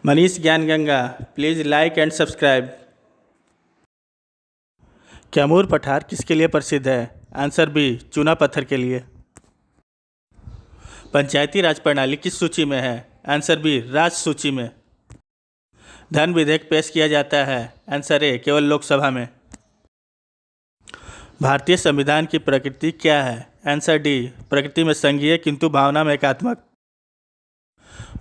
Manish Gyan Ganga, please like and subscribe. Kaimur पठार किसके लिए प्रसिद्ध है? आंसर बी, चूना पत्थर के लिए। पंचायती राज प्रणाली किस सूची में है? आंसर बी, राज सूची में। धन विधेयक पेश किया जाता है? आंसर ए, केवल लोकसभा में। भारतीय संविधान की प्रकृति क्या है? आंसर डी, प्रकृति में संघीय किंतु भावना में एकात्मक।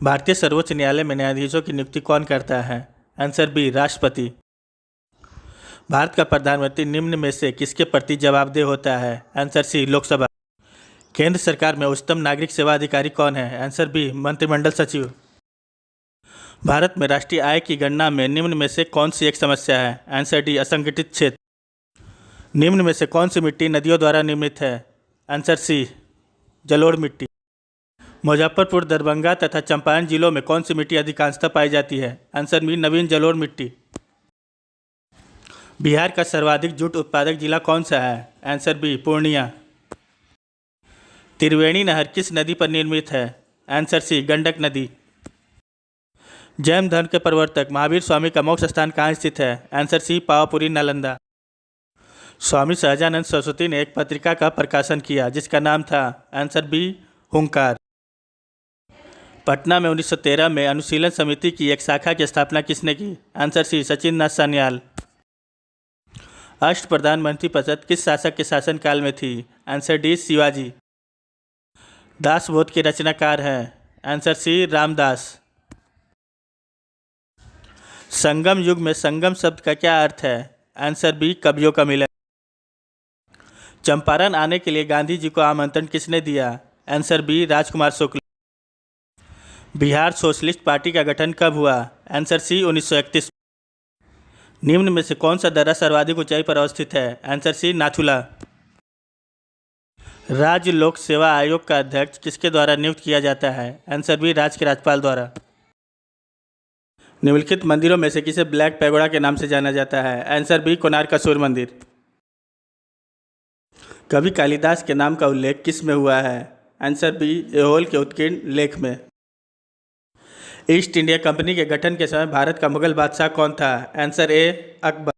भारतीय सर्वोच्च न्यायालय में न्यायाधीशों की नियुक्ति कौन करता है? आंसर बी, राष्ट्रपति। भारत का प्रधानमंत्री निम्न में से किसके प्रति जवाबदेह होता है? Answer C, Lok Sabha. केंद्र सरकार में उच्चतम नागरिक सेवा अधिकारी कौन है? आंसर बी, मंत्रिमंडल सचिव। भारत में राष्ट्रीय आय की गणना में निम्न में से कौन सी एक समस्या है? आंसर डी, असंगठित क्षेत्र। निम्न में से कौन सी मिट्टी नदियों द्वारा निर्मित है? आंसर सी, जलोढ़ मिट्टी। मुजफ्फरपुर, दरभंगा तथा चंपारण जिलों में कौन सी मिट्टी अधिकांशतः पाई जाती है? आंसर बी, नवीन जलोढ़ मिट्टी। बिहार का सर्वाधिक जूट उत्पादक जिला कौन सा है? Answer B, Purnia. त्रिवेणी नहर किस नदी पर निर्मित है? आंसर सी, गंडक नदी। जैन धर्म के प्रवर्तक महावीर स्वामी का मोक्ष स्थान कहाँ स्थित है? Answer C, Pawapuri, Nalanda. स्वामी सहजानंद सरस्वती ने एक पत्रिका का प्रकाशन किया जिसका नाम था? आंसर बी, हुंकार। पटना में 1913 में अनुशीलन समिति की एक शाखा की स्थापना किसने की? आंसर सी, सचिन नाथ सान्याल। अष्ट प्रधानमंत्री परिषद किस शासक के शासनकाल में थी? Answer D, Shivaji. दासबोध के रचनाकार हैं? आंसर सी, रामदास। संगम युग में संगम शब्द का क्या अर्थ है? आंसर बी, कवियों का मिलन। चंपारण आने के लिए गांधी जी को आमंत्रण किसने दिया? Answer B, Rajkumar Shukla. Bihar socialist party का गठन कब हुआ? Answer C, 1931। निम्न में से कौन सा दर्रा सर्वाधिक ऊंचाई पर अवस्थित है? Answer C, Nathu La. राज्य लोक सेवा आयोग का अध्यक्ष किसके द्वारा नियुक्त किया जाता है? आंसर बी, राज्य के राज्यपाल द्वारा। निम्नलिखित मंदिरों में से किसे ब्लैक पैगोडा के नाम से जाना जाता है? आंसर बी, कोणार्क का सूर्य मंदिर। कवि कालिदास के नाम का उल्लेख किस में हुआ है? आंसर बी, ऐहोल के उत्कीर्ण लेख में। ईस्ट इंडिया कंपनी के गठन के समय भारत का मुगल बादशाह कौन था? Answer A, Akbar.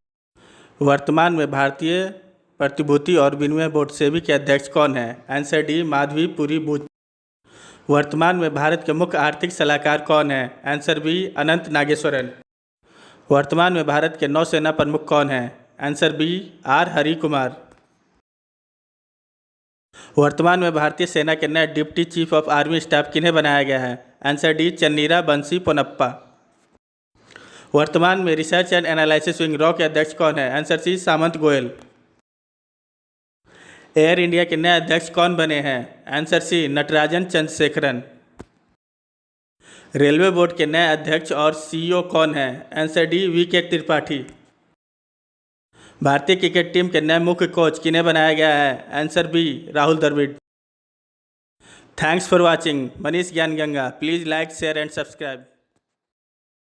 वर्तमान में भारतीय प्रतिभूति और विनिमय बोर्ड सेबी के अध्यक्ष कौन है? Answer D, Madhavi Puri Buch. वर्तमान में भारत के मुख्य आर्थिक सलाहकार कौन है? Answer B, Anant Nageswaran. वर्तमान में भारत के नौसेना प्रमुख कौन है? Answer B, R Hari Kumar. वर्तमान में भारतीय सेना के नए deputy chief of army staff किन्हें बनाया गया है? आंसर डी, चन्नीरा बंसी पोनप्पा। वर्तमान में रिसर्च एंड एनालिसिस विंग रॉ के अध्यक्ष कौन है? Answer C, Samant Goel. Air India के नए अध्यक्ष कौन बने हैं? Answer C, Natarajan Chandrasekaran. Railway board के नए अध्यक्ष और सीईओ कौन है? आंसर डी, वी के त्रिपाठी। भारतीय क्रिकेट टीम के नए मुख्य कोच किन्हें बनाया गया है? Answer B, Rahul Dravid. Thanks for watching. Manish Gyan Ganga, please like, share and subscribe.